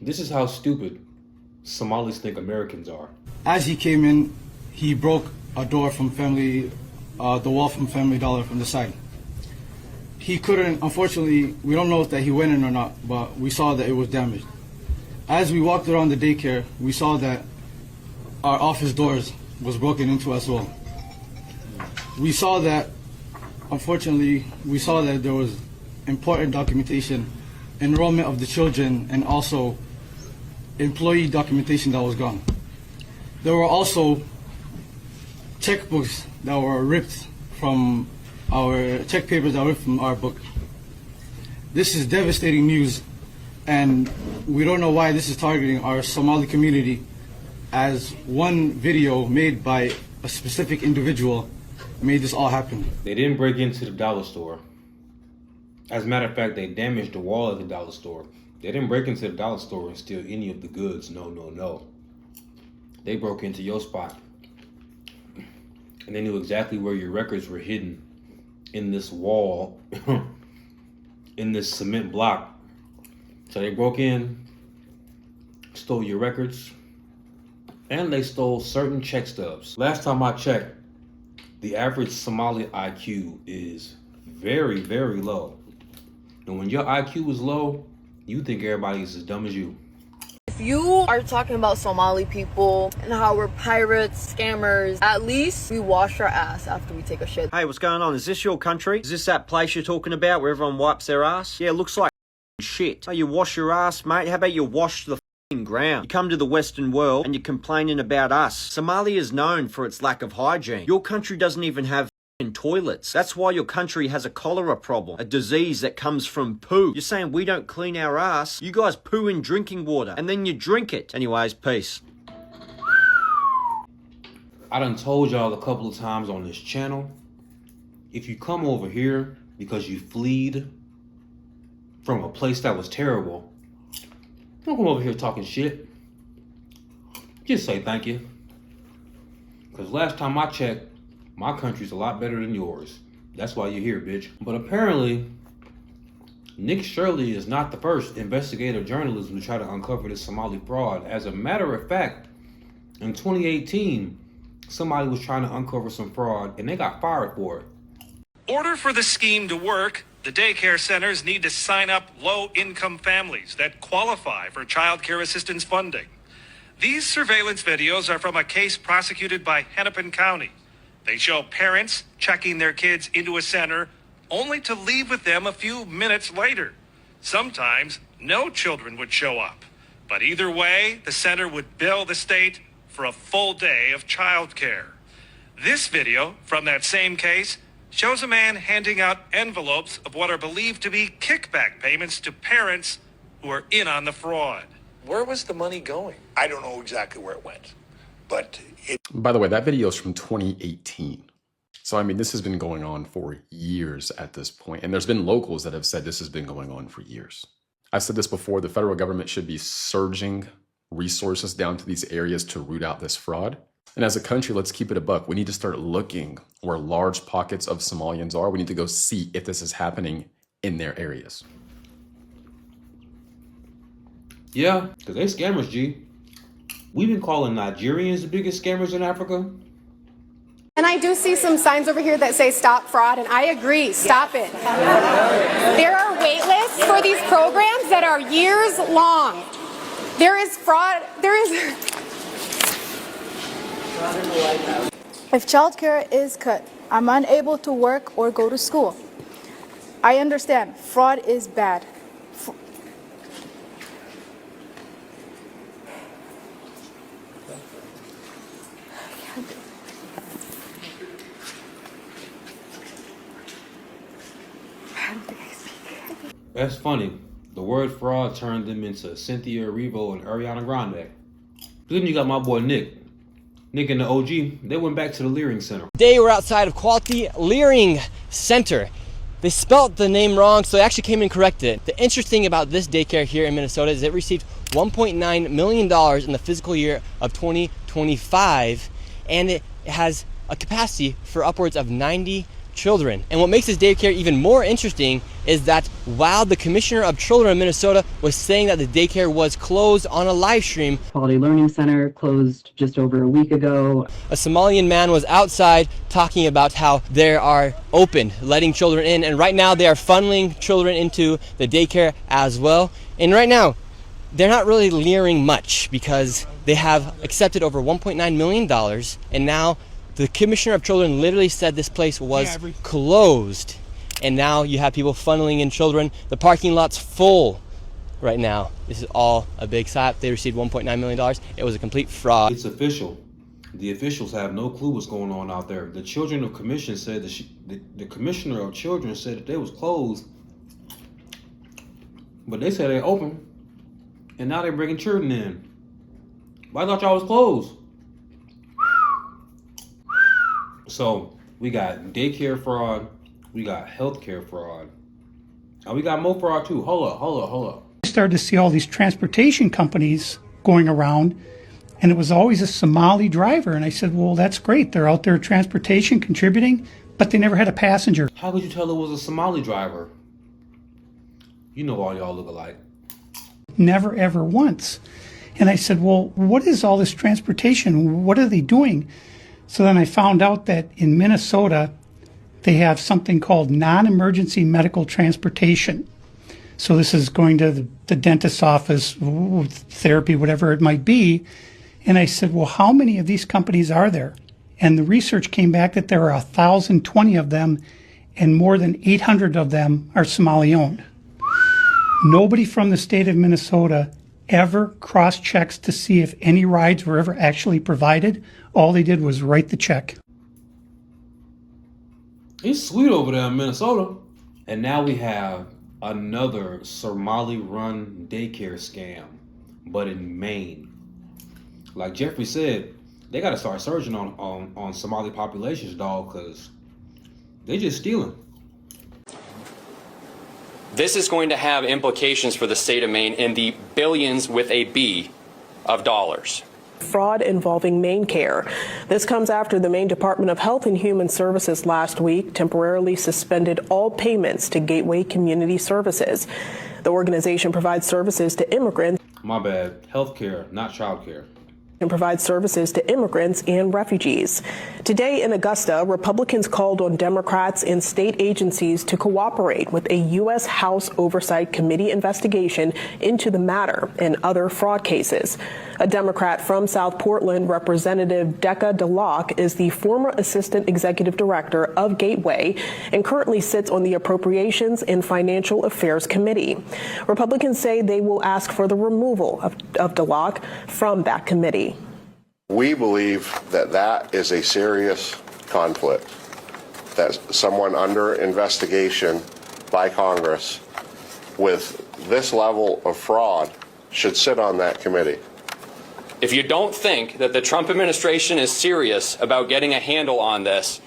This is how stupid Somalis think Americans are. As he came in, he broke a door from the wall from Family Dollar from the side. He couldn't, unfortunately, we don't know if that he went in or not, but we saw that it was damaged. As we walked around the daycare, we saw that our office doors was broken into as well. We saw that, unfortunately, there was important documentation, enrollment of the children, and also employee documentation that was gone. There were also checkbooks that were ripped from our check papers that were ripped from our book. This is devastating news, and we don't know why this is targeting our Somali community, as one video made by a specific individual made this all happen. They didn't break into the dollar store. As a matter of fact, they damaged the wall of the dollar store. They didn't break into the dollar store and steal any of the goods. No, no, no. They broke into your spot. And they knew exactly where your records were hidden in this wall, in this cement block. So they broke in, stole your records, and they stole certain check stubs. Last time I checked, the average Somali IQ is very, very low. And when your IQ is low, you think everybody's as dumb as you. If you are talking about Somali people and how we're pirates, scammers, at least we wash our ass after we take a shit. Hey, what's going on? Is this your country? Is this that place you're talking about where everyone wipes their ass? Yeah, it looks like shit. Oh, you wash your ass, mate? How about you wash the ground? You come to the Western world and you're complaining about us. Somalia is known for its lack of hygiene. Your country doesn't even have toilets. That's why your country has a cholera problem, a disease that comes from poo. You're saying we don't clean our ass? You guys poo in drinking water and then you drink it. Anyways, peace. I done told y'all a couple of times on this channel, if you come over here because you fled from a place that was terrible, don't come over here talking shit. Just say thank you. Because last time I checked, my country's a lot better than yours. That's why you're here, bitch. But apparently, Nick Shirley is not the first investigative journalist who tried to uncover this Somali fraud. As a matter of fact, in 2018, somebody was trying to uncover some fraud and they got fired for it. In order for the scheme to work, the daycare centers need to sign up low-income families that qualify for childcare assistance funding. These surveillance videos are from a case prosecuted by Hennepin County. They show parents checking their kids into a center only to leave with them a few minutes later. Sometimes no children would show up. But either way, the center would bill the state for a full day of childcare. This video from that same case shows a man handing out envelopes of what are believed to be kickback payments to parents who are in on the fraud. Where was the money going? I don't know exactly where it went, but By the way, that video is from 2018. So, I mean, this has been going on for years at this point. And there's been locals that have said this has been going on for years. I've said this before, the federal government should be surging resources down to these areas to root out this fraud. And as a country, let's keep it a buck. We need to start looking where large pockets of Somalians are. We need to go see if this is happening in their areas. Yeah, because they scammers, G. We've been calling Nigerians the biggest scammers in Africa. And I do see some signs over here that say stop fraud, and I agree, stop it. There are wait lists for these programs that are years long. There is fraud, If childcare is cut, I'm unable to work or go to school. I understand, fraud is bad. That's funny. The word fraud turned them into Cynthia Erivo and Ariana Grande. Then you got my boy Nick. Nick and the OG, they went back to the Leering Center. Today we're outside of Quality Leering Center. They spelt the name wrong, so they actually came and corrected it. The interesting thing about this daycare here in Minnesota is it received $1.9 million in the fiscal year of 2025, and it has a capacity for upwards of 90 children. And what makes this daycare even more interesting is that while the Commissioner of Children of Minnesota was saying that the daycare was closed on a live stream, Quality Learning Center closed just over a week ago. a Somalian man was outside talking about how they are open, letting children in, and right now they are funneling children into the daycare as well. And right now, they're not really leering much because they have accepted over $1.9 million, and now the Commissioner of Children literally said this place was closed. And now you have people funneling in children. The parking lot's full right now. This is all a big setup. They received $1.9 million. It was a complete fraud. It's official. The officials have no clue what's going on out there. The Children of Commission said that the Commissioner of Children said that they was closed, but they said they're open, and now they're bringing children in. But I thought y'all was closed. So we got daycare fraud, we got healthcare fraud, and we got more fraud too. Hold up. I started to see all these transportation companies going around, and it was always a Somali driver. And I said, well, that's great. They're out there transportation contributing, but they never had a passenger. How could you tell it was a Somali driver? You know all y'all look alike. Never, ever once. And I said, well, what is all this transportation? What are they doing? So then I found out that in Minnesota, they have something called non-emergency medical transportation. So this is going to the dentist's office, therapy, whatever it might be. And I said, well, how many of these companies are there? And the research came back that there are 1,020 of them, and more than 800 of them are Somali-owned. Nobody from the state of Minnesota ever cross-checks to see if any rides were ever actually provided. All they did was write the check. It's sweet over there in Minnesota. And now we have another Somali-run daycare scam, but in Maine. Like Jeffrey said, they got to start searching on Somali populations, dog, because they just stealing. This is going to have implications for the state of Maine in the billions with a B of dollars. Fraud involving MaineCare. This comes after the Maine Department of Health and Human Services last week temporarily suspended all payments to Gateway Community Services. The organization provides services to immigrants. My bad. Healthcare, not childcare. And provides services to immigrants and refugees. Today in Augusta, Republicans called on Democrats and state agencies to cooperate with a U.S. House Oversight Committee investigation into the matter and other fraud cases. A Democrat from South Portland, Representative Decca DeLocke, is the former Assistant Executive Director of Gateway and currently sits on the Appropriations and Financial Affairs Committee. Republicans say they will ask for the removal of DeLocke from that committee. We believe that that is a serious conflict, that someone under investigation by Congress with this level of fraud should sit on that committee. If you don't think that the Trump administration is serious about getting a handle on this,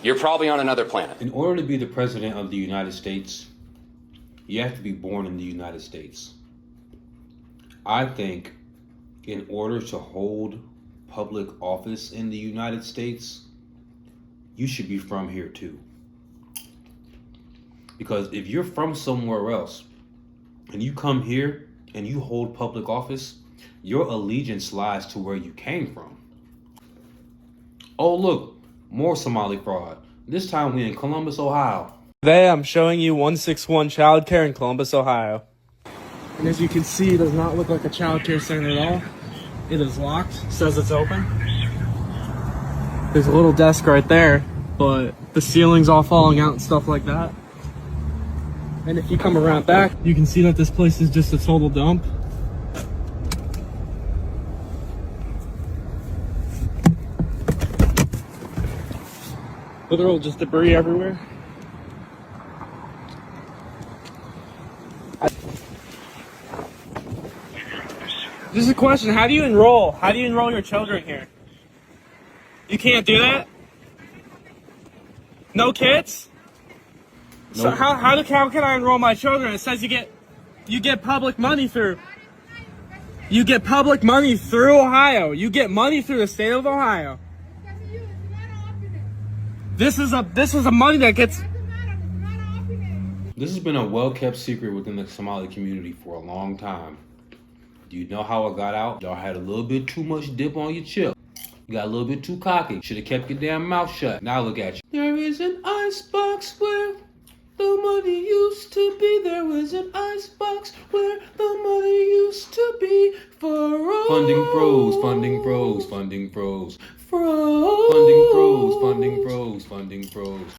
you're probably on another planet. In order to be the president of the United States, you have to be born in the United States. I think in order to hold public office in the United States, you should be from here too. Because if you're from somewhere else and you come here and you hold public office, your allegiance lies to where you came from. Oh look, more Somali fraud. This time we're in Columbus, Ohio. Today I'm showing you 161 Childcare in Columbus, Ohio. And as you can see, it does not look like a childcare center at all. It is locked, says it's open. There's a little desk right there, but the ceiling's all falling out and stuff like that. And if you come around back, you can see that this place is just a total dump. Literal just debris everywhere. Just a question, how do you enroll? How do you enroll your children here? You can't do that? No kids? Nope. So how can I enroll my children? It says you get public money through Ohio. You get money through the state of Ohio. This is a money that gets. This has been a well-kept secret within the Somali community for a long time. Do you know how it got out? Y'all had a little bit too much dip on your chip. You got a little bit too cocky. Should have kept your damn mouth shut. Now look at you. There is an icebox where the money used to be. There is an icebox where the money used to be. For all. Funding pros, funding pros, funding pros. Funding pros, funding pros, funding pros.